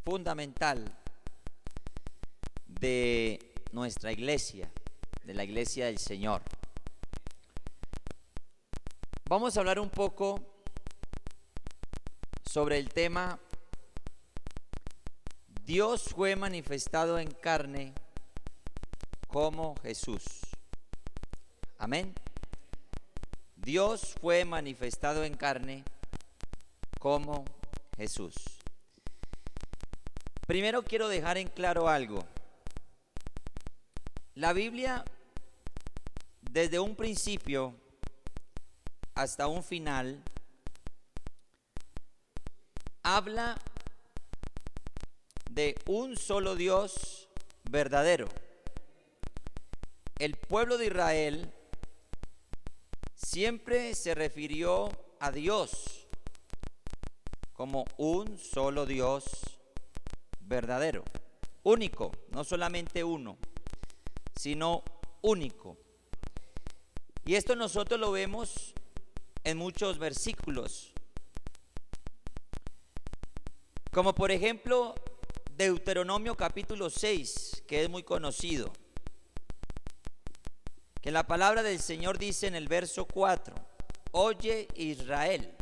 fundamental de nuestra iglesia, de la iglesia del Señor. Vamos a hablar un poco sobre el tema Dios fue manifestado en carne como Jesús. Amén. Dios fue manifestado en carne como Jesús. Primero quiero dejar en claro algo. La Biblia, desde un principio hasta un final, habla de un solo Dios verdadero. El pueblo de Israel siempre se refirió a Dios como un solo Dios verdadero, único, no solamente uno, sino único. Y esto nosotros lo vemos en muchos versículos, como por ejemplo Deuteronomio capítulo 6, que es muy conocido, que la palabra del Señor dice en el verso 4: oye Israel,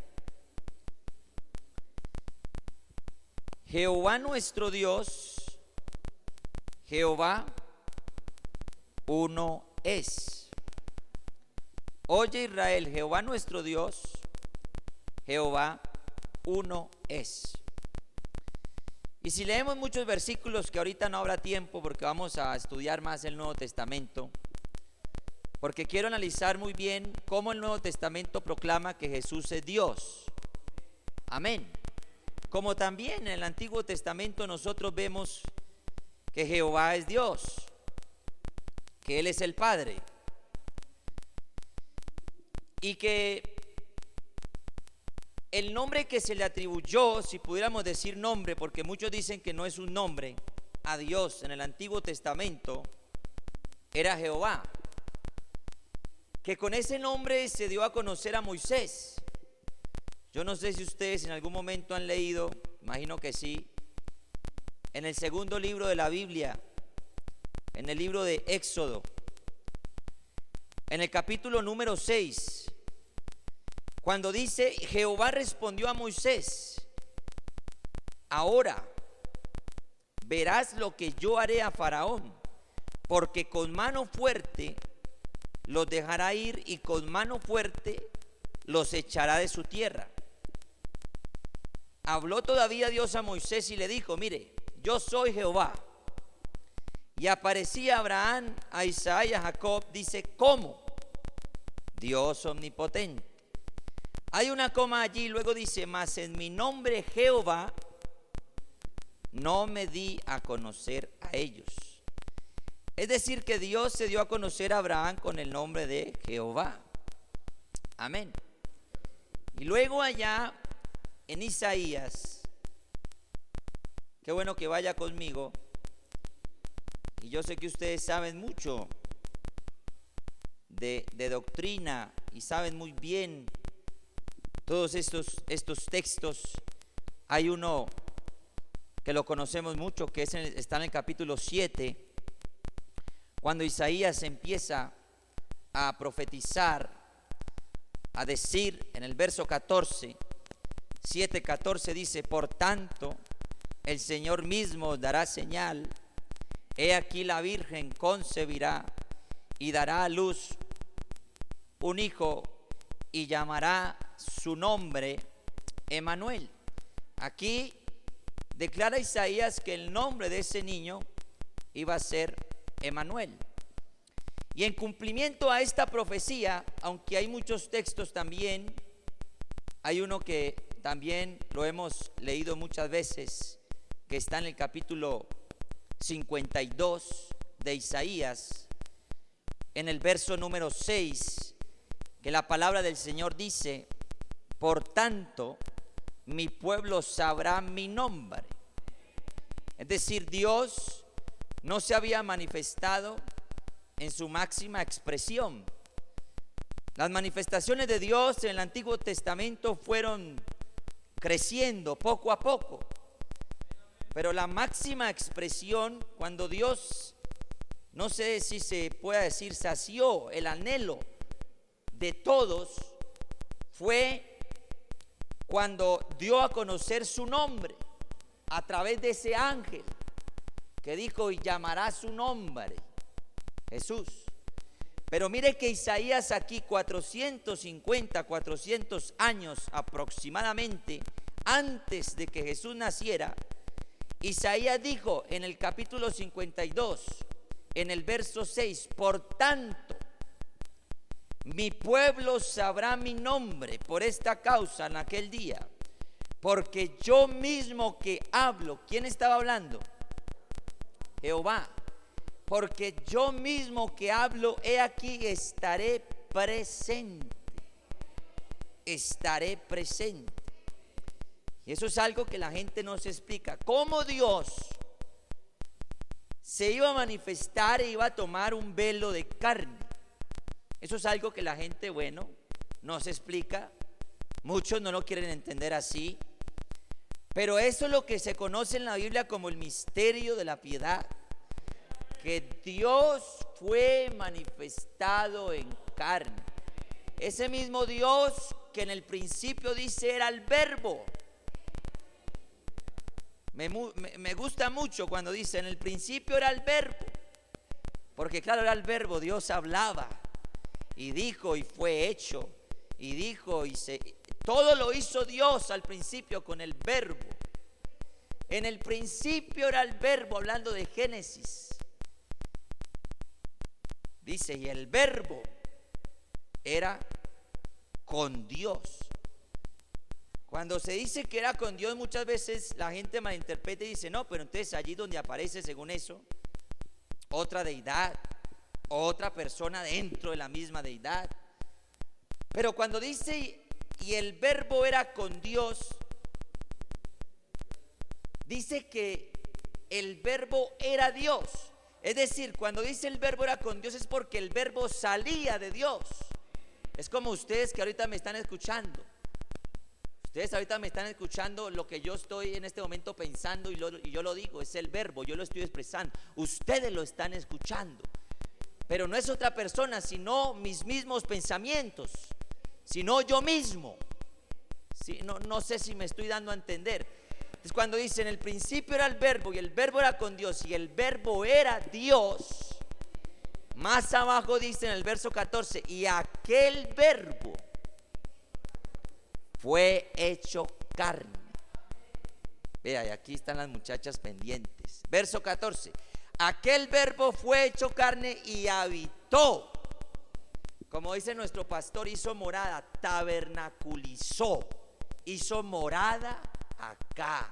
Jehová nuestro Dios, Jehová uno es. Oye Israel, Jehová nuestro Dios, Jehová uno es. Y si leemos muchos versículos, que ahorita no habrá tiempo porque vamos a estudiar más el Nuevo Testamento, porque quiero analizar muy bien cómo el Nuevo Testamento proclama que Jesús es Dios. Amén. Como también en el Antiguo Testamento nosotros vemos que Jehová es Dios, que Él es el Padre, y que el nombre que se le atribuyó, si pudiéramos decir nombre, porque muchos dicen que no es un nombre, a Dios en el Antiguo Testamento, era Jehová, que con ese nombre se dio a conocer a Moisés. Yo no sé si ustedes en algún momento han leído, imagino que sí, en el segundo libro de la Biblia, en el libro de Éxodo, en el capítulo número 6, cuando dice: Jehová respondió a Moisés, ahora verás lo que yo haré a Faraón, porque con mano fuerte los dejará ir y con mano fuerte los echará de su tierra. Habló todavía Dios a Moisés y le dijo: mire, yo soy Jehová. Y aparecía a Abraham, a Isaac y a Jacob. Dice: ¿cómo? Dios omnipotente. Hay una coma allí, luego dice: mas en mi nombre Jehová no me di a conocer a ellos. Es decir, que Dios se dio a conocer a Abraham con el nombre de Jehová. Amén. Y luego allá en Isaías, qué bueno que vaya conmigo, y yo sé que ustedes saben mucho de doctrina y saben muy bien todos estos textos. Hay uno que lo conocemos mucho, que está en el capítulo 7, cuando Isaías empieza a profetizar, a decir en el verso 14, 7:14 dice: por tanto el Señor mismo dará señal, he aquí la Virgen concebirá y dará a luz un hijo y llamará su nombre Emmanuel. Aquí declara Isaías que el nombre de ese niño iba a ser Emmanuel. Y en cumplimiento a esta profecía, aunque hay muchos textos también, hay uno que también lo hemos leído muchas veces, que está en el capítulo 52 de Isaías, en el verso número 6, que la palabra del Señor dice: por tanto mi pueblo sabrá mi nombre. Es decir, Dios no se había manifestado en su máxima expresión. Las manifestaciones de Dios en el Antiguo Testamento fueron creciendo poco a poco. Pero la máxima expresión, cuando Dios, no sé si se puede decir, sació el anhelo de todos, fue cuando dio a conocer su nombre a través de ese ángel que dijo: y llamará su nombre Jesús. Pero mire que Isaías aquí 400 años aproximadamente antes de que Jesús naciera, Isaías dijo en el capítulo 52, en el verso 6: por tanto, mi pueblo sabrá mi nombre por esta causa en aquel día, porque yo mismo que hablo. ¿Quién estaba hablando? Jehová. Porque yo mismo que hablo, he aquí, estaré presente. Estaré presente. Y eso es algo que la gente no se explica. ¿Cómo Dios se iba a manifestar e iba a tomar un velo de carne? Eso es algo que la gente, bueno, no se explica. Muchos no lo quieren entender así. Pero eso es lo que se conoce en la Biblia como el misterio de la piedad. Que Dios fue manifestado en carne. Ese mismo Dios que en el principio dice era el Verbo. Me gusta mucho cuando dice en el principio era el Verbo, porque claro, era el Verbo. Dios hablaba y dijo y fue hecho, y dijo y todo lo hizo Dios al principio con el Verbo. En el principio era el Verbo, hablando de Génesis. Dice: y el Verbo era con Dios. Cuando se dice que era con Dios, muchas veces la gente malinterpreta y dice: no, pero entonces allí donde aparece, según eso, otra deidad, otra persona dentro de la misma deidad. Pero cuando dice y el Verbo era con Dios, dice que el Verbo era Dios. Es decir, cuando dice el Verbo era con Dios, es porque el Verbo salía de Dios. Es como ustedes que ahorita me están escuchando. Ustedes ahorita me están escuchando lo que yo estoy en este momento pensando, y yo lo digo, es el Verbo, yo lo estoy expresando. Ustedes lo están escuchando, pero no es otra persona, sino mis mismos pensamientos, sino yo mismo. Sí, no sé si me estoy dando a entender. Es cuando dice en el principio era el Verbo y el Verbo era con Dios y el Verbo era Dios. Más abajo dice en el verso 14: y aquel Verbo fue hecho carne. Vea, y aquí están las muchachas pendientes. Verso 14: aquel Verbo fue hecho carne y habitó. Como dice nuestro pastor, hizo morada, tabernaculizó, hizo morada acá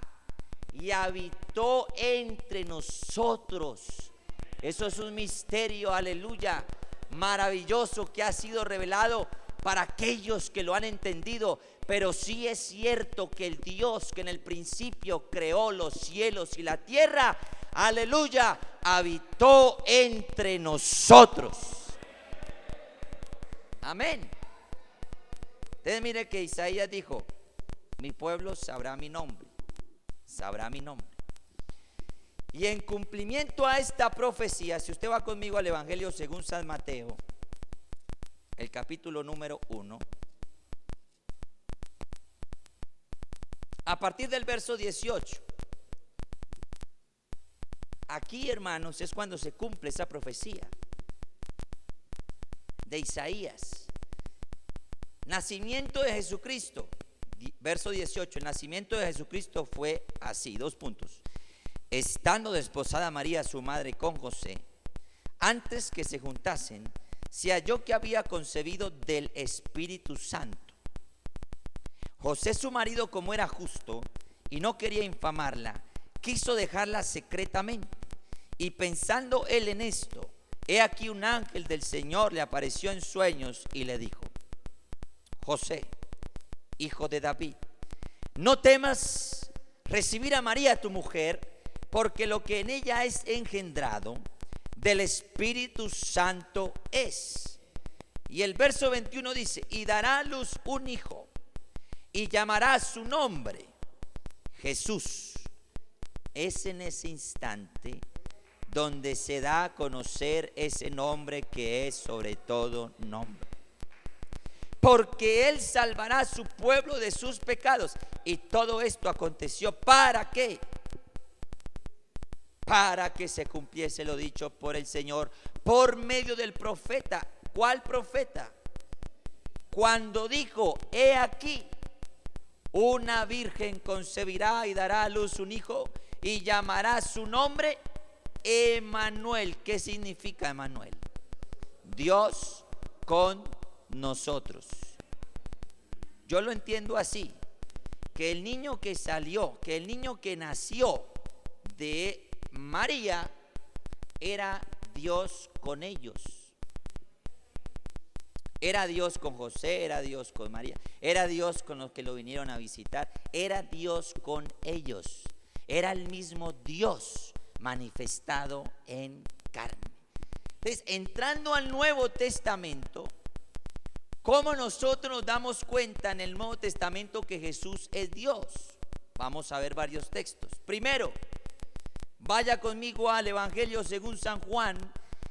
y habitó entre nosotros. Eso es un misterio, aleluya, maravilloso, que ha sido revelado para aquellos que lo han entendido. Pero sí es cierto que el Dios que en el principio creó los cielos y la tierra, aleluya, habitó entre nosotros. Amén. Entonces mire que Isaías dijo: mi pueblo sabrá mi nombre, sabrá mi nombre. Y en cumplimiento a esta profecía, si usted va conmigo al Evangelio según San Mateo, el capítulo número 1, a partir del verso 18, aquí, hermanos, es cuando se cumple esa profecía de Isaías. Nacimiento de Jesucristo. Verso 18: el nacimiento de Jesucristo fue así, 2 puntos. Estando desposada María su madre con José, antes que se juntasen, se halló que había concebido del Espíritu Santo. José su marido, como era justo y no quería infamarla, quiso dejarla secretamente. Y pensando él en esto, he aquí un ángel del Señor le apareció en sueños y le dijo: José, hijo de David, no temas recibir a María tu mujer, porque lo que en ella es engendrado del Espíritu Santo es. Y el verso 21 dice: y dará a luz un hijo, y llamará su nombre Jesús, es en ese instante donde se da a conocer ese nombre que es sobre todo nombre. Porque Él salvará a su pueblo de sus pecados. Y todo esto aconteció, ¿para qué? Para que se cumpliese lo dicho por el Señor por medio del profeta. ¿Cuál profeta? Cuando dijo: he aquí, una virgen concebirá y dará a luz un hijo y llamará su nombre Emmanuel. ¿Qué significa Emmanuel? Dios con nosotros. Yo lo entiendo así, que el niño que salió, que el niño que nació de María era Dios con ellos. Era Dios con José, era Dios con María, era Dios con los que lo vinieron a visitar, era Dios con ellos. Era el mismo Dios manifestado en carne. Entonces, entrando al Nuevo Testamento, ¿cómo nosotros nos damos cuenta en el Nuevo Testamento que Jesús es Dios? Vamos a ver varios textos. Primero, vaya conmigo al Evangelio según San Juan,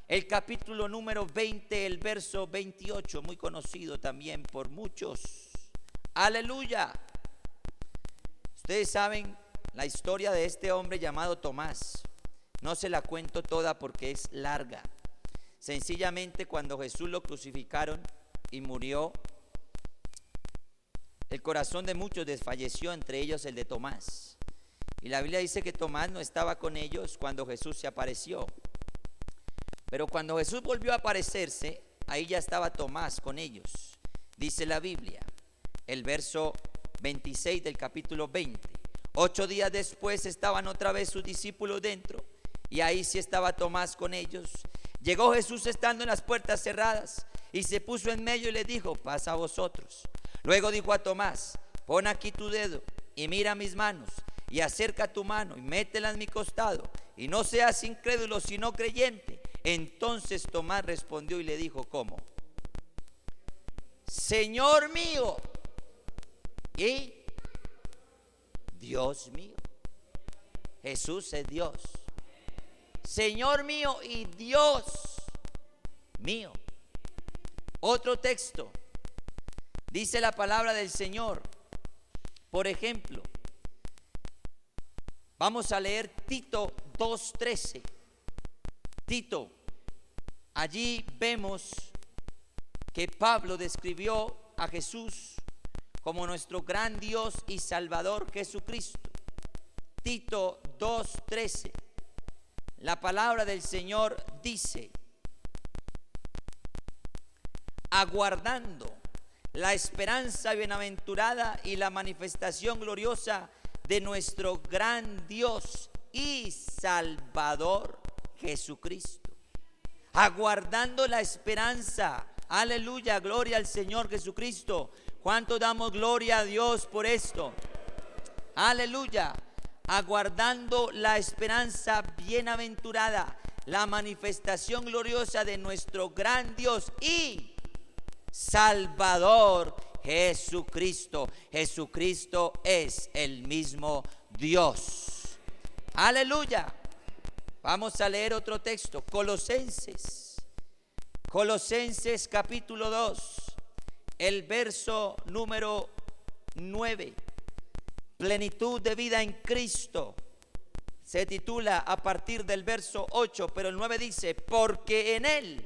el capítulo número 20, el verso 28, muy conocido también por muchos. Aleluya. Ustedes saben la historia de este hombre llamado Tomás. No se la cuento toda porque es larga. Sencillamente, cuando Jesús lo crucificaron y murió, el corazón de muchos desfalleció, entre ellos el de Tomás. Y la Biblia dice que Tomás no estaba con ellos cuando Jesús se apareció. Pero cuando Jesús volvió a aparecerse, ahí ya estaba Tomás con ellos. Dice la Biblia, el verso 26 del capítulo 20. 8 días después estaban otra vez sus discípulos dentro, y ahí sí estaba Tomás con ellos. Llegó Jesús estando en las puertas cerradas, y se puso en medio y le dijo: pasa a vosotros. Luego dijo a Tomás: pon aquí tu dedo y mira mis manos, y acerca tu mano y métela en mi costado, y no seas incrédulo sino creyente. Entonces Tomás respondió y le dijo: ¿cómo? Señor mío y Dios mío. Jesús es Dios. Señor mío y Dios mío. Otro texto, dice la palabra del Señor. Por ejemplo, vamos a leer Tito 2:13. Tito, allí vemos que Pablo describió a Jesús como nuestro gran Dios y Salvador Jesucristo. Tito 2:13. La palabra del Señor dice: aguardando la esperanza bienaventurada y la manifestación gloriosa de nuestro gran Dios y Salvador Jesucristo. Aguardando la esperanza. Aleluya, gloria al Señor Jesucristo. ¿Cuánto damos gloria a Dios por esto? Aleluya. Aguardando la esperanza bienaventurada, la manifestación gloriosa de nuestro gran Dios y Salvador Jesucristo. Jesucristo es el mismo Dios. Aleluya. Vamos a leer otro texto, Colosenses capítulo 2, el verso número 9. Plenitud de vida en Cristo. Se titula a partir del verso 8, pero el 9 dice: porque en Él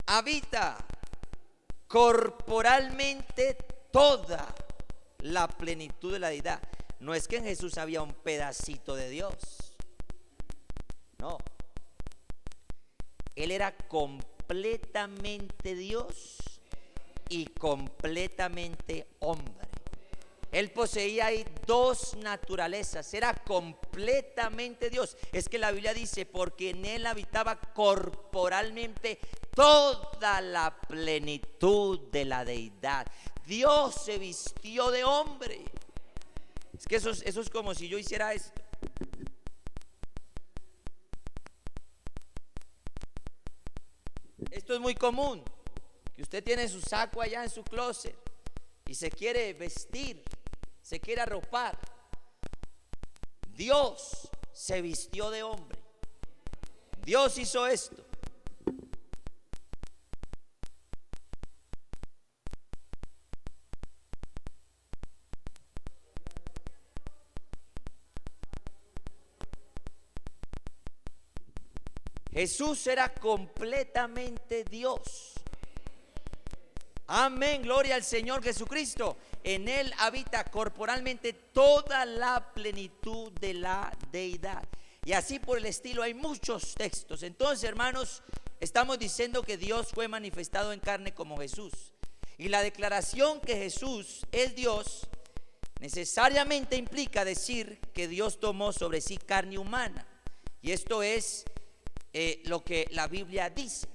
habita corporalmente toda la plenitud de la deidad. No es que en Jesús había un pedacito de Dios, no. Él era completamente Dios y completamente hombre. Él poseía ahí dos naturalezas, era completamente Dios. Es que la Biblia dice: porque en Él habitaba corporalmente toda la plenitud de la deidad. Dios se vistió de hombre. Es que eso es como si yo hiciera esto. Esto es muy común, que usted tiene su saco allá en su closet y se quiere vestir, se quiere arropar. Dios se vistió de hombre. Dios hizo esto. Jesús era completamente Dios. Amén, gloria al Señor Jesucristo. En Él habita corporalmente toda la plenitud de la deidad. Y así por el estilo hay muchos textos. Entonces, hermanos, estamos diciendo que Dios fue manifestado en carne como Jesús. Y la declaración que Jesús es Dios necesariamente implica decir que Dios tomó sobre sí carne humana. Y esto es lo que la Biblia dice.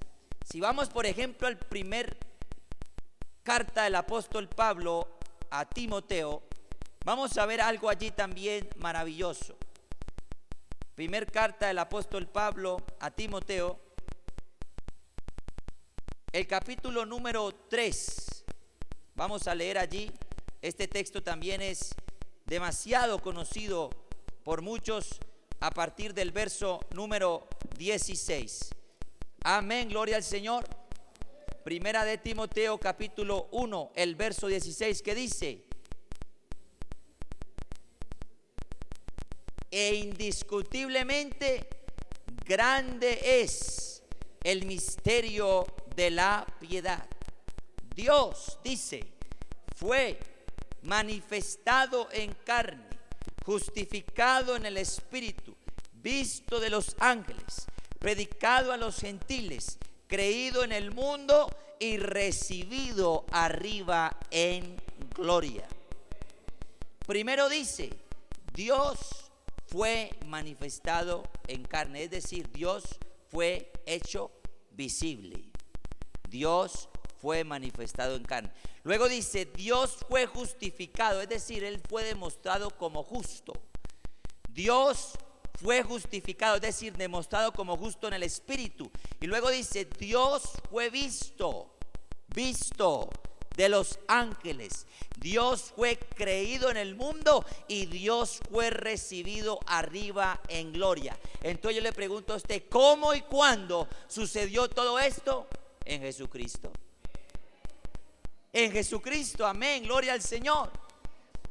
Si vamos, por ejemplo, al primer carta del apóstol Pablo a Timoteo, vamos a ver algo allí también maravilloso. Primer carta del apóstol Pablo a Timoteo, el capítulo número 3. Vamos a leer allí. Este texto también es demasiado conocido por muchos a partir del verso número 16. Amén, gloria al Señor. Primera de Timoteo capítulo 1, el verso 16, que dice: e indiscutiblemente grande es el misterio de la piedad. Dios, dice, fue manifestado en carne, justificado en el Espíritu, visto de los ángeles, predicado a los gentiles, creído en el mundo y recibido arriba en gloria. Primero dice, Dios fue manifestado en carne, es decir, Dios fue hecho visible. Dios fue manifestado en carne. Luego dice, Dios fue justificado, es decir, Él fue demostrado como justo. Dios fue justificado, es decir, demostrado como justo en el Espíritu. Y luego dice, Dios fue visto de los ángeles. Dios fue creído en el mundo y Dios fue recibido arriba en gloria. Entonces yo le pregunto a usted, ¿cómo y cuándo sucedió todo esto? En Jesucristo. En Jesucristo, amén, gloria al Señor.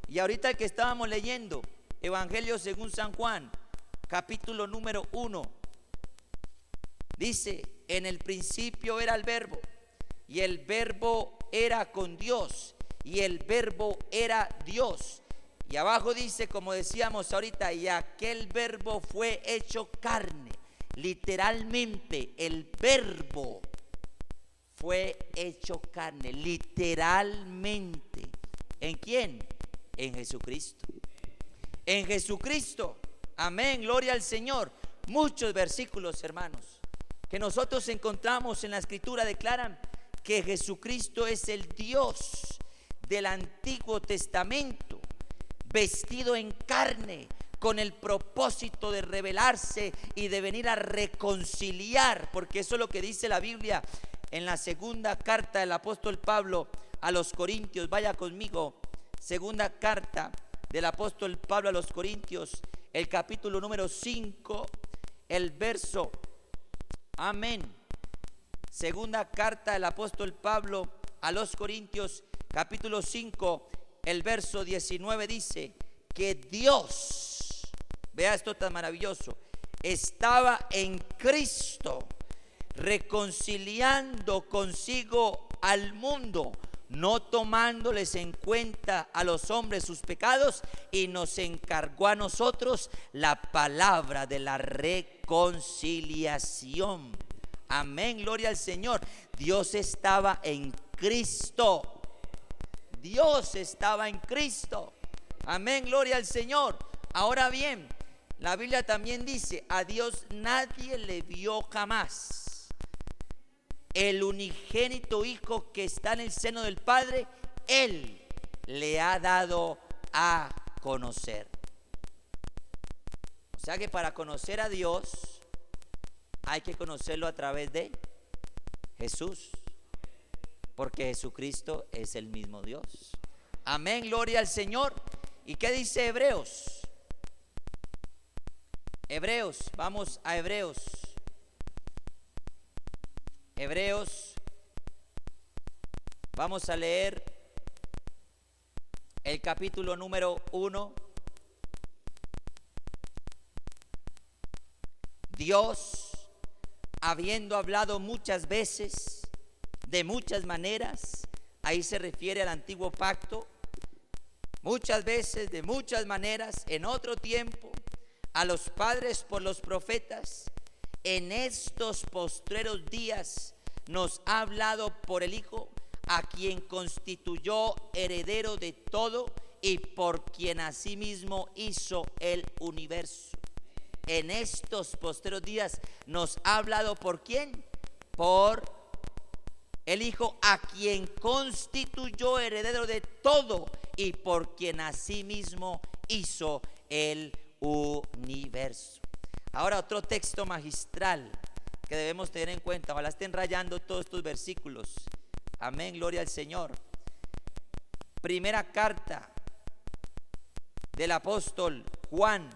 Y ahorita que estábamos leyendo Evangelio según San Juan, capítulo número 1, dice, en el principio era el verbo, y el verbo era con Dios, y el verbo era Dios. Y abajo dice, como decíamos ahorita, y aquel verbo fue hecho carne. Literalmente, el verbo fue hecho carne, literalmente. ¿En quién? En Jesucristo. En Jesucristo. Amén, gloria al Señor. Muchos versículos, hermanos, que nosotros encontramos en la Escritura declaran que Jesucristo es el Dios del Antiguo Testamento, vestido en carne, con el propósito de revelarse y de venir a reconciliar, porque eso es lo que dice la Biblia en la segunda carta del apóstol Pablo a los Corintios. Vaya conmigo, segunda carta del apóstol Pablo a los Corintios, el capítulo número 5, el verso, amén. Segunda carta del apóstol Pablo a los Corintios, capítulo 5, el verso 19 dice que Dios, vea esto tan maravilloso, estaba en Cristo reconciliando consigo al mundo, no tomándoles en cuenta a los hombres sus pecados, y nos encargó a nosotros la palabra de la reconciliación. Amén, gloria al Señor. Dios estaba en Cristo. Dios estaba en Cristo. Amén, gloria al Señor. Ahora bien, la Biblia también dice, a Dios nadie le vio jamás. El unigénito Hijo que está en el seno del Padre, Él le ha dado a conocer. O sea que para conocer a Dios hay que conocerlo a través de Jesús, porque Jesucristo es el mismo Dios. Amén, gloria al Señor. ¿Y qué dice Hebreos? Hebreos, vamos a Hebreos. Hebreos, vamos a leer el capítulo número 1. Dios, habiendo hablado muchas veces, de muchas maneras, ahí se refiere al antiguo pacto, muchas veces, de muchas maneras, en otro tiempo, a los padres por los profetas, en estos postreros días nos ha hablado por el Hijo, a quien constituyó heredero de todo y por quien asimismo hizo el universo. En estos postreros días nos ha hablado ¿por quién? Por el Hijo, a quien constituyó heredero de todo y por quien asimismo hizo el universo. Ahora otro texto magistral que debemos tener en cuenta. Ojalá estén rayando todos estos versículos. Amén, gloria al Señor. Primera carta del apóstol Juan,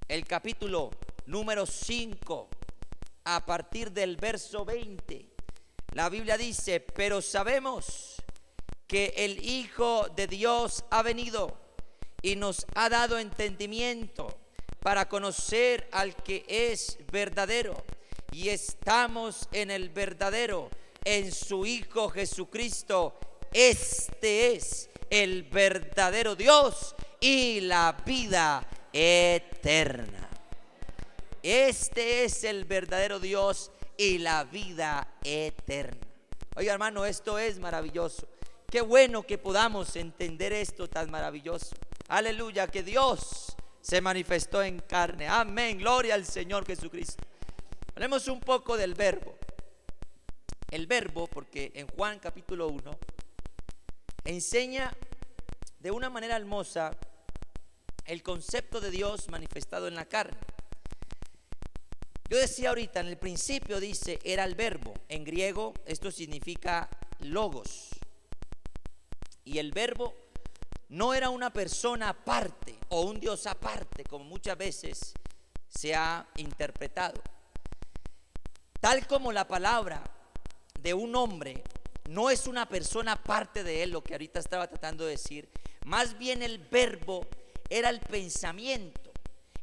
el capítulo número 5, a partir del verso 20. La Biblia dice: pero sabemos que el Hijo de Dios ha venido y nos ha dado entendimiento para conocer al que es verdadero, y estamos en el verdadero, en su Hijo Jesucristo. Este es el verdadero Dios y la vida eterna. Este es el verdadero Dios y la vida eterna. Oiga, hermano, esto es maravilloso. Qué bueno que podamos entender esto tan maravilloso. Aleluya, que Dios se manifestó en carne. Amén, gloria al Señor Jesucristo. Hablemos un poco del verbo. El verbo, porque en Juan capítulo 1 enseña de una manera hermosa el concepto de Dios manifestado en la carne. Yo decía ahorita, en el principio dice, era el verbo. En griego esto significa logos. Y el verbo no era una persona aparte o un Dios aparte, como muchas veces se ha interpretado. Tal como la palabra de un hombre no es una persona aparte de él, lo que ahorita estaba tratando de decir, más bien el verbo era el pensamiento,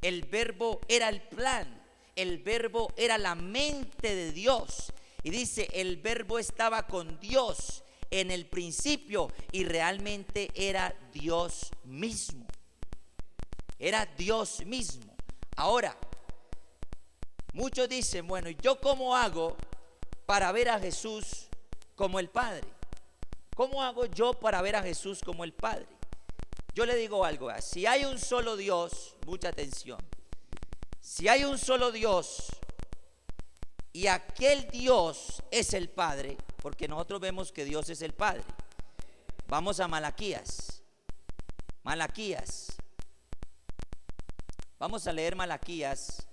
el verbo era el plan, el verbo era la mente de Dios. Y dice, el verbo estaba con Dios en el principio y realmente era Dios mismo. Era Dios mismo. Ahora, muchos dicen, bueno, ¿yo cómo hago para ver a Jesús como el Padre? ¿Cómo hago yo para ver a Jesús como el Padre? Yo le digo algo, si hay un solo Dios, mucha atención, si hay un solo Dios y aquel Dios es el Padre, porque nosotros vemos que Dios es el Padre. Vamos a Malaquías. Vamos a leer Malaquías,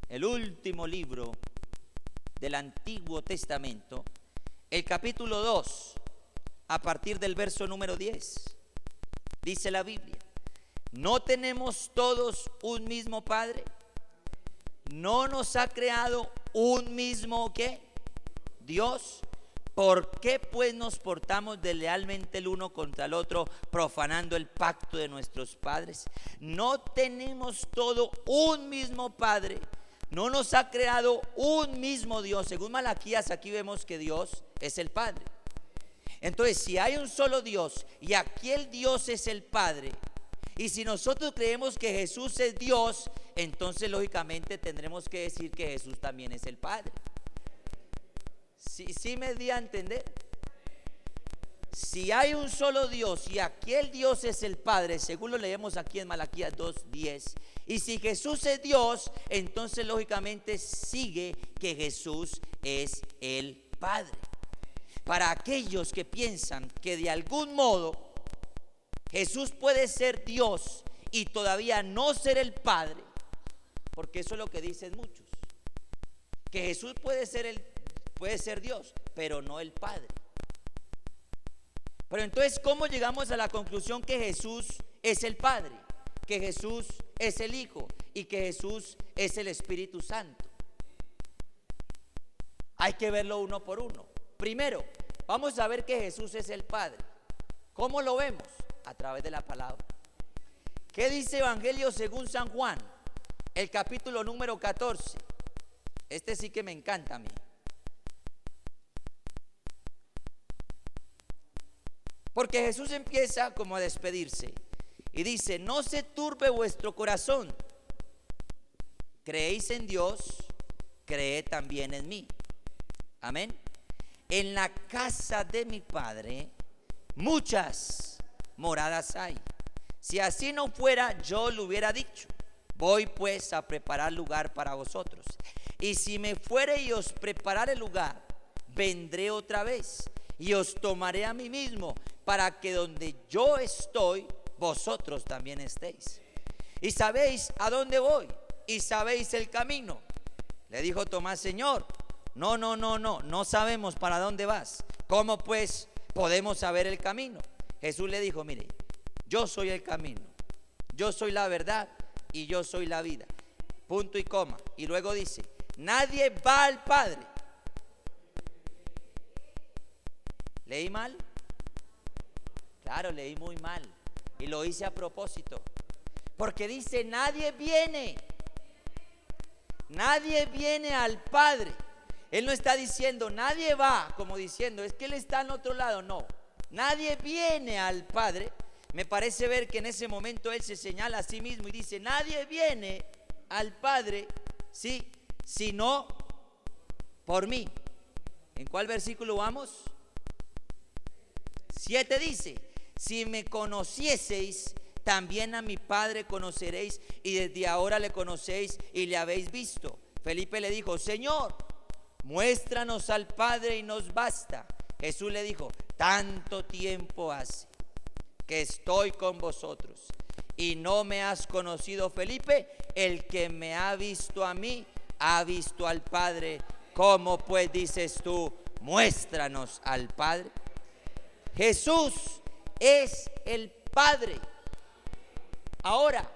el último libro del Antiguo Testamento, el capítulo 2, a partir del verso número 10. Dice la Biblia: ¿no tenemos todos un mismo Padre? ¿No nos ha creado un mismo ¿qué? Dios. ¿Por qué pues nos portamos deslealmente el uno contra el otro, profanando el pacto de nuestros padres? ¿No tenemos todo un mismo Padre? ¿No nos ha creado un mismo Dios? Según Malaquías, aquí vemos que Dios es el Padre. Entonces, si hay un solo Dios y aquel Dios es el Padre, y si nosotros creemos que Jesús es Dios, entonces lógicamente tendremos que decir que Jesús también es el Padre. ¿Sí me di a entender? Si hay un solo Dios y aquel Dios es el Padre, según lo leemos aquí en Malaquías 2:10, y si Jesús es Dios, entonces lógicamente sigue que Jesús es el Padre. Para aquellos que piensan que de algún modo Jesús puede ser Dios y todavía no ser el Padre, porque eso es lo que dicen muchos, que Jesús puede ser Dios, pero no el Padre. Pero entonces, ¿cómo llegamos a la conclusión que Jesús es el Padre, que Jesús es el Hijo y que Jesús es el Espíritu Santo? Hay que verlo uno por uno. Primero, vamos a ver que Jesús es el Padre. ¿Cómo lo vemos? A través de la palabra. ¿Qué dice Evangelio según San Juan? El capítulo número 14. Este sí que me encanta a mí. Porque Jesús empieza como a despedirse y dice: no se turbe vuestro corazón. Creéis en Dios, creed también en mí. Amén. En la casa de mi Padre muchas moradas hay. Si así no fuera, yo lo hubiera dicho. Voy pues a preparar lugar para vosotros. Y si me fuere y os preparare lugar, vendré otra vez y os tomaré a mí mismo, para que donde yo estoy, vosotros también estéis. Y sabéis a dónde voy, y sabéis el camino. Le dijo Tomás: Señor, no sabemos para dónde vas. ¿Cómo pues podemos saber el camino? Jesús le dijo: mire, yo soy el camino, yo soy la verdad y yo soy la vida. Punto y coma. Y luego dice: nadie va al Padre. ¿Leí mal? Claro, leí muy mal. Y lo hice a propósito. Porque dice: nadie viene al Padre. Él no está diciendo nadie va, como diciendo es que Él está en otro lado. No, nadie viene al Padre. Me parece ver que en ese momento Él se señala a sí mismo y dice: nadie viene al Padre, sí, sino por mí. ¿En cuál versículo vamos? 7 dice: si me conocieseis, también a mi Padre conoceréis, y desde ahora le conocéis y le habéis visto. Felipe le dijo: Señor, muéstranos al Padre y nos basta. Jesús le dijo: tanto tiempo hace que estoy con vosotros y no me has conocido, Felipe. El que me ha visto a mí, ha visto al Padre. ¿Cómo pues dices tú, muéstranos al Padre? Jesús es el Padre. Ahora,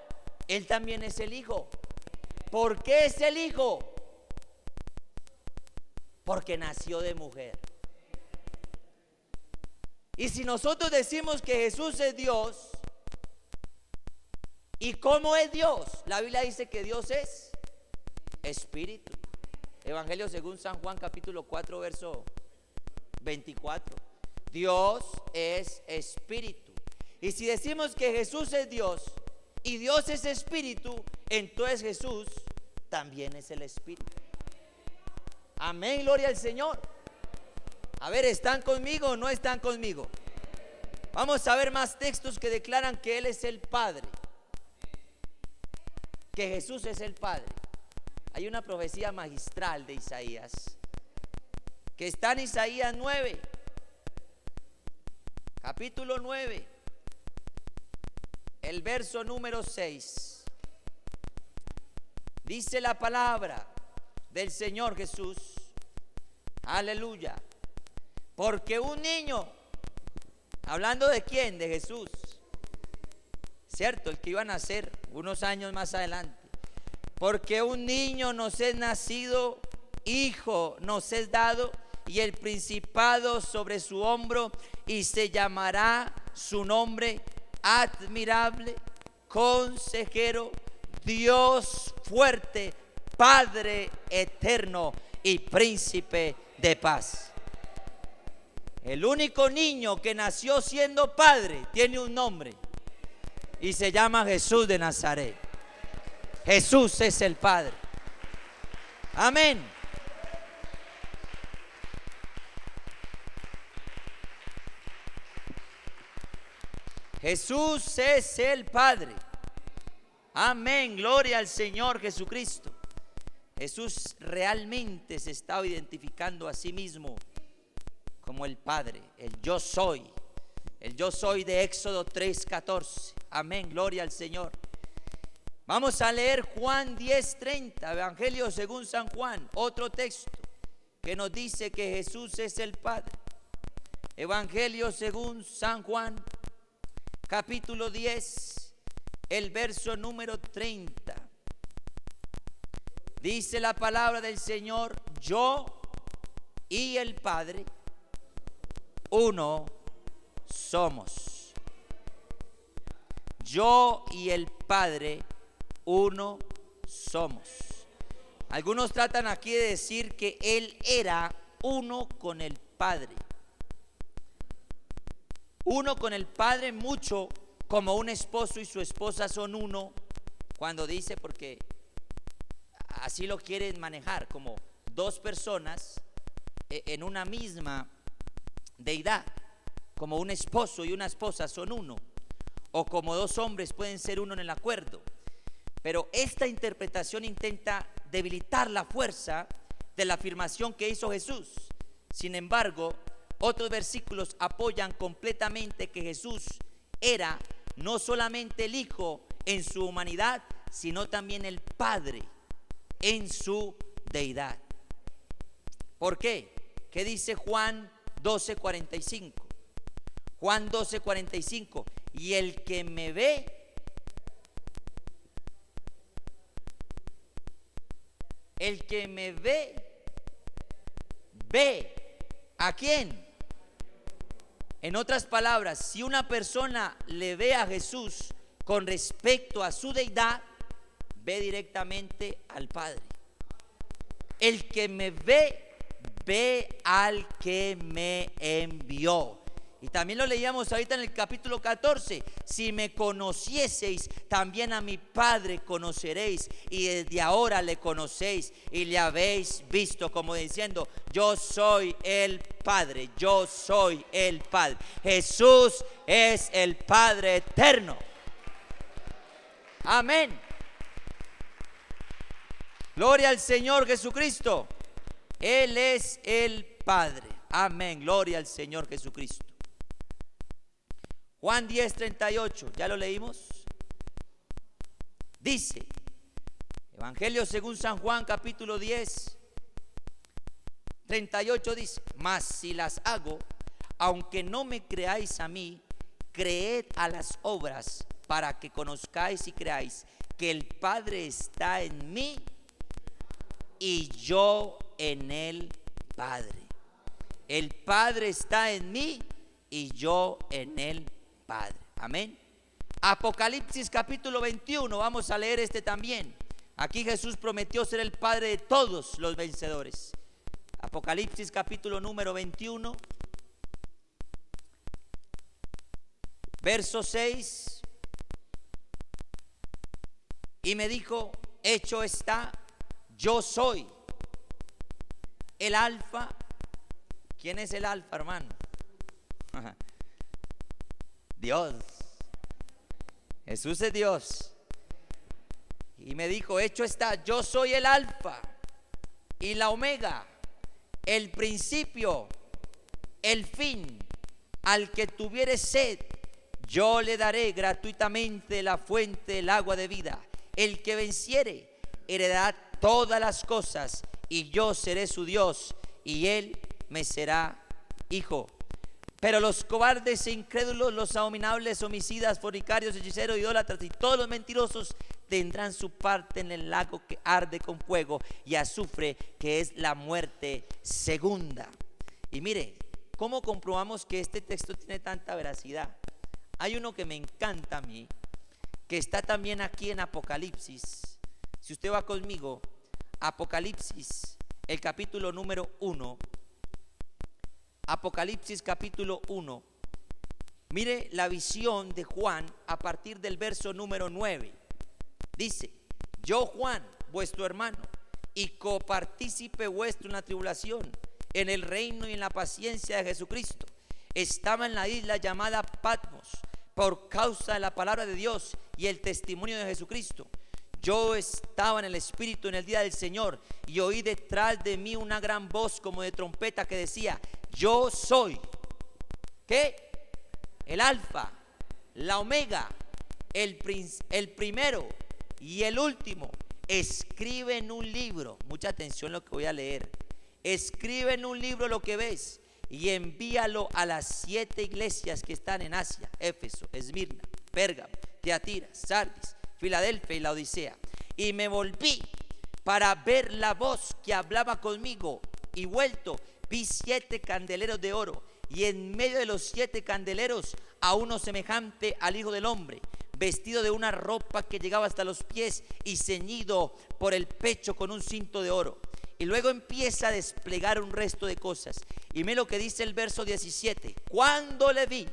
Él también es el Hijo. ¿Por qué es el Hijo? Porque nació de mujer. Y si nosotros decimos que Jesús es Dios, ¿y cómo es Dios? La Biblia dice que Dios es Espíritu. Evangelio según San Juan, capítulo 4, verso 24. Dios es Espíritu. Y si decimos que Jesús es Dios y Dios es Espíritu, entonces Jesús también es el Espíritu. Amén, gloria al Señor. A ver, ¿están conmigo o no están conmigo? Vamos a ver más textos que declaran que Él es el Padre, que Jesús es el Padre. Hay una profecía magistral de Isaías que está en Isaías 9, capítulo 9, el verso número 6. Dice la palabra del Señor Jesús, aleluya: porque un niño, hablando de quién, de Jesús, cierto, el que iba a nacer unos años más adelante, porque un niño nos es nacido, hijo nos es dado, y el principado sobre su hombro, y se llamará su nombre admirable, consejero, Dios fuerte, Padre eterno y príncipe de paz. El único niño que nació siendo padre tiene un nombre y se llama Jesús de Nazaret. Jesús es el Padre. Amén. Jesús es el Padre. Amén, gloria al Señor Jesucristo. Jesús realmente se está identificando a sí mismo como el Padre, el yo soy de Éxodo 3:14. Amén, gloria al Señor. Vamos a leer Juan 10:30, Evangelio según San Juan, otro texto que nos dice que Jesús es el Padre. Evangelio según San Juan, capítulo 10, el verso número 30. Dice la palabra del Señor: yo y el Padre, uno somos. Yo y el Padre, uno somos. Algunos tratan aquí de decir que Él era uno con el Padre. Uno con el Padre, mucho como un esposo y su esposa son uno, cuando dice, porque así lo quieren manejar, como dos personas en una misma deidad, como un esposo y una esposa son uno, o como dos hombres pueden ser uno en el acuerdo. Pero esta interpretación intenta debilitar la fuerza de la afirmación que hizo Jesús. Sin embargo, otros versículos apoyan completamente que Jesús era no solamente el Hijo en su humanidad, sino también el Padre en su deidad. ¿Por qué? ¿Qué dice Juan 12:45? Juan 12:45: y el que me ve, ve ¿a quién? En otras palabras, si una persona le ve a Jesús con respecto a su deidad, ve directamente al Padre. El que me ve, ve al que me envió. Y también lo leíamos ahorita en el capítulo 14: si me conocieseis, también a mi Padre conoceréis, y desde ahora le conocéis y le habéis visto, como diciendo: yo soy el Padre, yo soy el Padre. Jesús es el Padre eterno. Amén. Gloria al Señor Jesucristo. Él es el Padre. Amén. Gloria al Señor Jesucristo. Juan 10:38, ¿ya lo leímos? Dice, Evangelio según San Juan, capítulo 10:38, dice: mas si las hago, aunque no me creáis a mí, creed a las obras, para que conozcáis y creáis que el Padre está en mí y yo en el Padre. El Padre está en mí y yo en el Padre. Amén. Apocalipsis capítulo 21, vamos a leer este también. Aquí Jesús prometió ser el Padre de todos los vencedores. Apocalipsis capítulo número 21, verso 6. Y me dijo: hecho está, yo soy el alfa. ¿Quién es el alfa, hermano? Dios. Jesús es Dios. Y me dijo: hecho está, yo soy el alfa y la omega, el principio, el fin. Al que tuviere sed, yo le daré gratuitamente la fuente del agua de vida. El que venciere heredará todas las cosas, y yo seré su Dios, y él me será hijo. Pero los cobardes e incrédulos, los abominables, homicidas, fornicarios, hechiceros, idólatras y todos los mentirosos tendrán su parte en el lago que arde con fuego y azufre, que es la muerte segunda. Y mire, ¿cómo comprobamos que este texto tiene tanta veracidad? Hay uno que me encanta a mí, que está también aquí en Apocalipsis. Si usted va conmigo, Apocalipsis, el capítulo número 1. Apocalipsis capítulo 1. Mire la visión de Juan a partir del verso número 9. Dice: yo, Juan, vuestro hermano y copartícipe vuestro en la tribulación, en el reino y en la paciencia de Jesucristo, estaba en la isla llamada Patmos por causa de la palabra de Dios y el testimonio de Jesucristo. Yo estaba en el Espíritu en el día del Señor, y oí detrás de mí una gran voz como de trompeta que decía: yo soy, ¿qué? El alfa, la omega, el primero y el último. Escribe en un libro, mucha atención lo que voy a leer. Escribe en un libro lo que ves y envíalo a las 7 iglesias que están en Asia: Éfeso, Esmirna, Pérgamo, Tiatira, Sardis, Filadelfia y Laodicea. Y me volví para ver la voz que hablaba conmigo, y vuelto vi 7 candeleros de oro, y en medio de los 7 candeleros a uno semejante al Hijo del Hombre, vestido de una ropa que llegaba hasta los pies y ceñido por el pecho con un cinto de oro. Y luego empieza a desplegar un resto de cosas. Y ve lo que dice el verso 17: cuando le vi,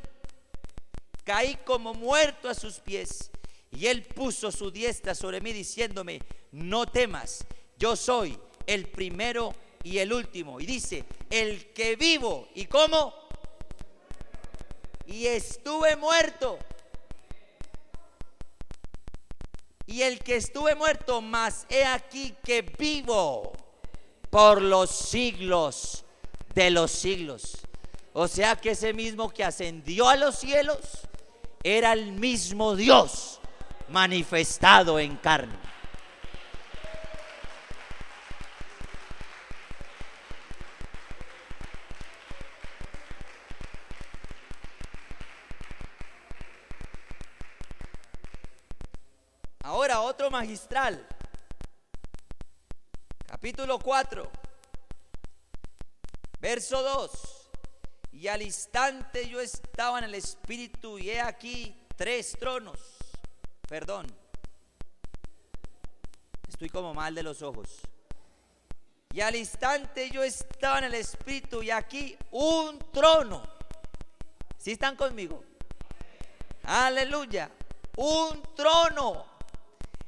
caí como muerto a sus pies, y él puso su diestra sobre mí, diciéndome: no temas, yo soy el primero y el último. Y dice: el que vivo. ¿Y cómo? Y estuve muerto. Y el que estuve muerto, mas he aquí que vivo por los siglos de los siglos. O sea que ese mismo que ascendió a los cielos era el mismo Dios manifestado en carne. Ahora otro magistral, capítulo 4, verso 2: y al instante yo estaba en el Espíritu, y he aquí 3 tronos. Perdón, estoy como mal de los ojos. Y al instante yo estaba en el Espíritu, y aquí un trono. ¿Sí están conmigo? Aleluya. Un trono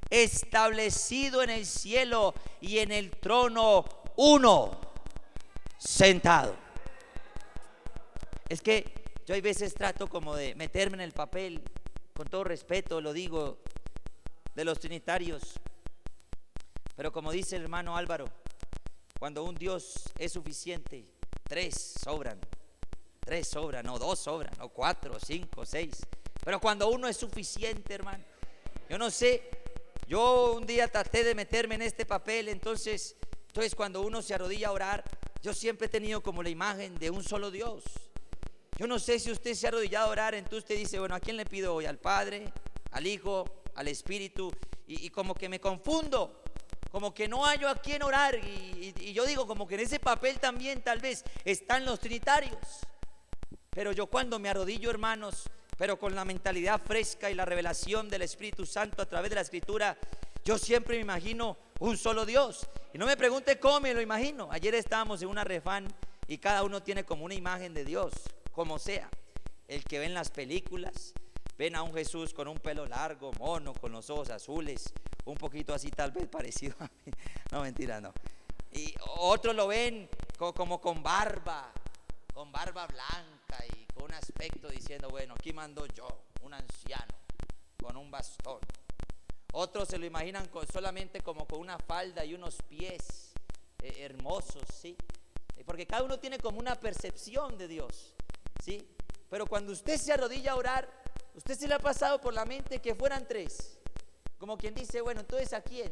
establecido en el cielo, y en el trono uno sentado. Es que yo hay veces trato como de meterme en el papel, con todo respeto lo digo, de los trinitarios, pero como dice el hermano Álvaro, cuando un Dios es suficiente, 3 sobran, o 2 sobran, o 4, o 5, o 6. Pero cuando uno es suficiente, hermano, yo no sé, yo un día traté de meterme en este papel. Entonces cuando uno se arrodilla a orar, yo siempre he tenido como la imagen de un solo Dios. Yo no sé si usted se ha arrodillado a orar, entonces usted dice: bueno, ¿a quién le pido hoy? ¿Al Padre, al Hijo, al Espíritu? Y como que me confundo, como que no hallo a quién orar, y yo digo como que en ese papel también tal vez están los trinitarios. Pero yo cuando me arrodillo, hermanos, pero con la mentalidad fresca y la revelación del Espíritu Santo a través de la Escritura, yo siempre me imagino un solo Dios. Y no me pregunte cómo me lo imagino. Ayer estábamos en una refán y cada uno tiene como una imagen de Dios, como sea. El que ve en las películas, ven a un Jesús con un pelo largo, mono, con los ojos azules, un poquito así tal vez parecido a mí. No, mentira, no. Y otros lo ven como con barba blanca y con un aspecto diciendo: bueno, aquí mando yo, un anciano con un bastón. Otros se lo imaginan solamente como con una falda y unos pies hermosos, ¿sí? Porque cada uno tiene como una percepción de Dios, ¿sí? Pero cuando usted se arrodilla a orar, ¿usted se le ha pasado por la mente que fueran 3? Como quien dice: bueno, entonces ¿a quién?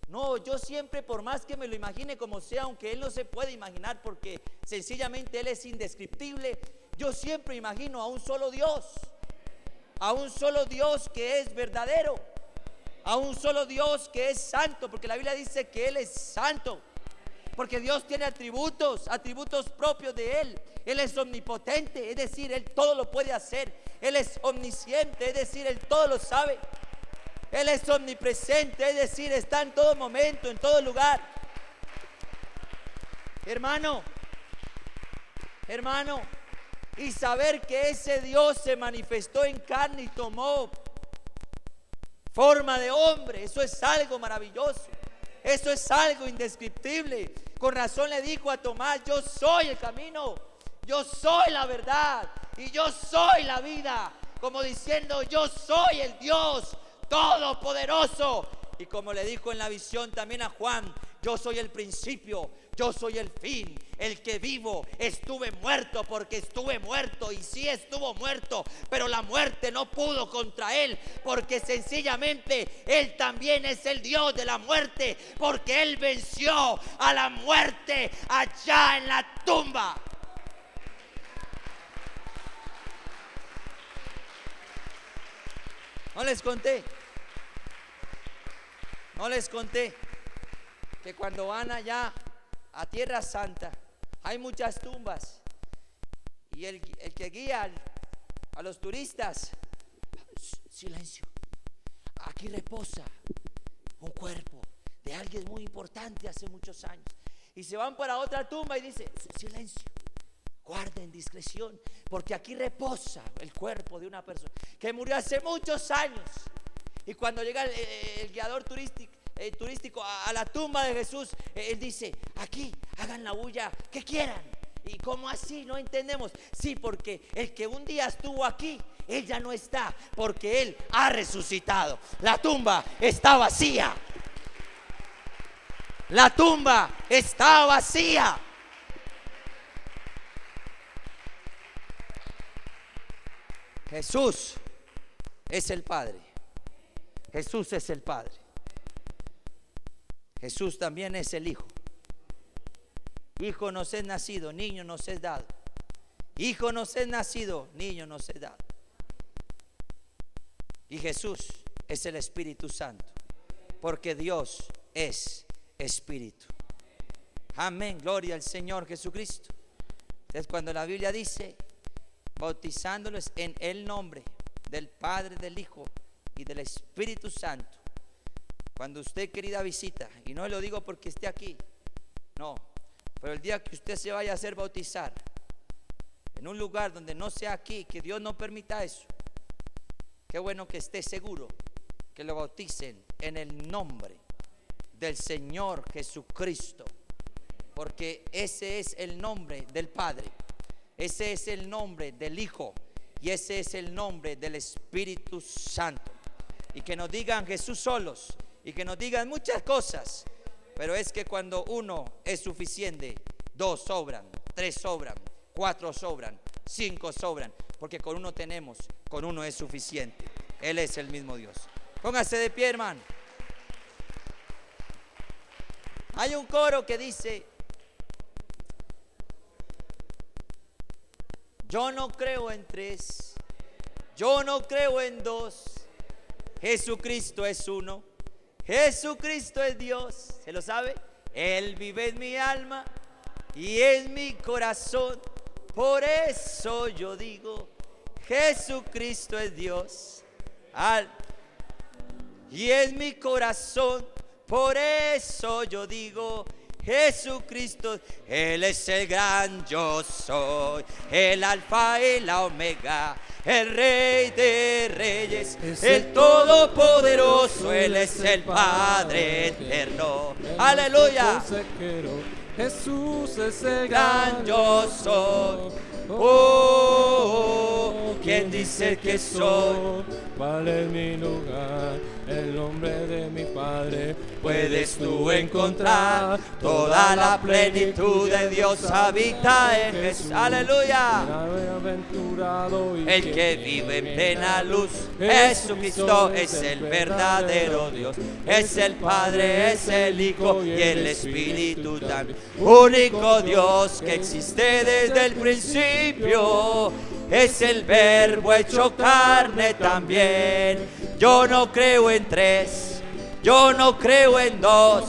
No, yo siempre, por más que me lo imagine como sea, aunque Él no se puede imaginar porque sencillamente Él es indescriptible, yo siempre imagino a un solo Dios, a un solo Dios que es verdadero, a un solo Dios que es santo, porque la Biblia dice que Él es santo, porque Dios tiene atributos propios de Él. Él es omnipotente, es decir, Él todo lo puede hacer. Él es omnisciente, es decir, Él todo lo sabe. Él es omnipresente, es decir, está en todo momento, en todo lugar. Hermano, y saber que ese Dios se manifestó en carne y tomó forma de hombre, eso es algo maravilloso, eso es algo indescriptible. Con razón le dijo a Tomás: yo soy el camino, yo soy la verdad y yo soy la vida, como diciendo: yo soy el Dios todopoderoso. Y como le dijo en la visión también a Juan: yo soy el principio, yo soy el fin, el que vivo. Estuve muerto porque estuve muerto, y sí estuvo muerto, pero la muerte no pudo contra Él, porque sencillamente Él también es el Dios de la muerte, porque Él venció a la muerte allá en la tumba. No les conté. No les conté que cuando van allá a Tierra Santa hay muchas tumbas y el que guía a los turistas, silencio, aquí reposa un cuerpo de alguien muy importante hace muchos años, y se van para otra tumba y dice, silencio, guarden discreción, porque aquí reposa el cuerpo de una persona que murió hace muchos años. Y cuando llega el guiador turístico a la tumba de Jesús, él dice, aquí hagan la bulla que quieran. ¿Y cómo así? No entendemos. Sí, porque el que un día estuvo aquí, él ya no está, porque él ha resucitado. La tumba está vacía. La tumba está vacía. Jesús es el Padre. Jesús es el Padre. Jesús también es el Hijo. Hijo nos es nacido, niño nos es dado. Hijo nos es nacido, niño nos es dado. Y Jesús es el Espíritu Santo, porque Dios es Espíritu. Amén, gloria al Señor Jesucristo. Es cuando la Biblia dice, bautizándoles en el nombre del Padre, del Hijo y del Espíritu Santo. Cuando usted, querida, visita, y no lo digo porque esté aquí, no, pero el día que usted se vaya a hacer bautizar en un lugar donde no sea aquí, que Dios no permita eso, qué bueno que esté seguro que lo bauticen en el nombre del Señor Jesucristo, porque ese es el nombre del Padre, ese es el nombre del Hijo y ese es el nombre del Espíritu Santo. Y que nos digan Jesús solos y que nos digan muchas cosas, pero es que cuando uno es suficiente, 2 sobran, 3 sobran, 4 sobran, 5 sobran, porque con uno tenemos, con uno es suficiente. Él es el mismo Dios. Póngase de pie, hermano. Hay un coro que dice, yo no creo en 3, yo no creo en 2, Jesucristo es uno, Jesucristo es Dios. ¿Se lo sabe? Él vive en mi alma y en mi corazón. Por eso yo digo, Jesucristo es Dios. Y en mi corazón, por eso yo digo, Jesucristo, Él es el gran yo soy, el alfa y la omega, el rey de reyes, el todopoderoso, Él es el Padre eterno. Aleluya. Jesús es el Gran yo soy. Oh, ¿quién dice que soy? Vale mi lugar, el nombre de mi Padre. Puedes tú encontrar toda la plenitud de Dios habita en Jesús. Aleluya. El que vive en plena luz, Jesucristo es el verdadero Dios. Es el Padre, es el Hijo y el Espíritu también. Único Dios que existe desde el principio. Es el Verbo hecho carne también. Yo no creo en 3, yo no creo en 2.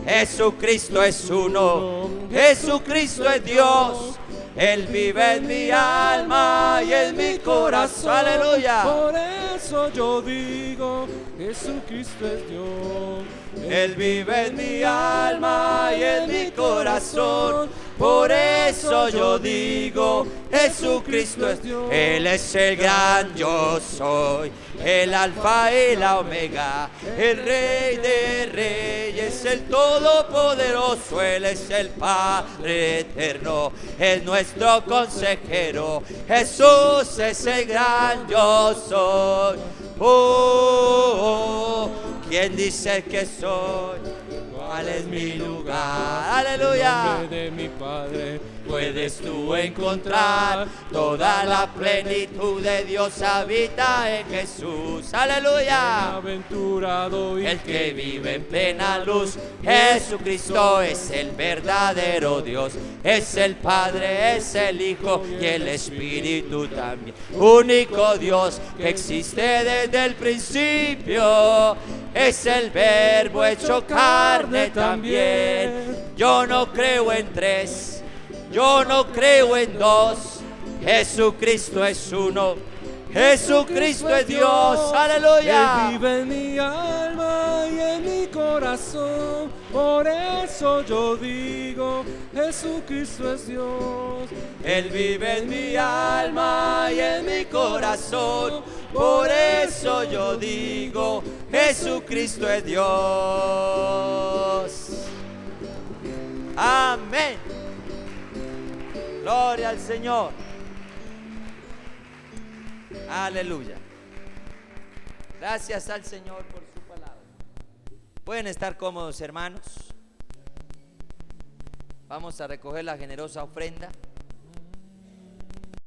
Jesucristo es uno, Jesucristo es Dios. Él vive en mi alma y en mi corazón. Aleluya. Por eso yo digo, Jesucristo es Dios. Él vive en mi alma y en mi corazón. Por eso yo digo, Jesucristo es Dios. Él es el gran yo soy, el alfa y la omega, el rey de reyes, el todopoderoso. Él es el Padre eterno, es nuestro consejero. Jesús es el gran yo soy. Oh, ¿quién dice que soy? ¿Cuál es mi lugar? En Aleluya. nombre de mi Padre Puedes tú encontrar toda la plenitud de Dios habita en Jesús. Aleluya. Bienaventurado y El que vive en plena luz, Jesucristo es el verdadero Dios, es el Padre, es el Hijo y el Espíritu también. Único Dios que existe desde el principio, es el Verbo hecho carne también. Yo no creo en tres, yo no creo en dos, Jesucristo es uno, Jesucristo es Dios, aleluya. Él vive en mi alma y en mi corazón, por eso yo digo, Jesucristo es Dios. Él vive en mi alma y en mi corazón, por eso yo digo, Jesucristo es Dios. Amén. Gloria al Señor. Aleluya. Gracias al Señor por su palabra. Pueden estar cómodos, hermanos. Vamos a recoger la generosa ofrenda.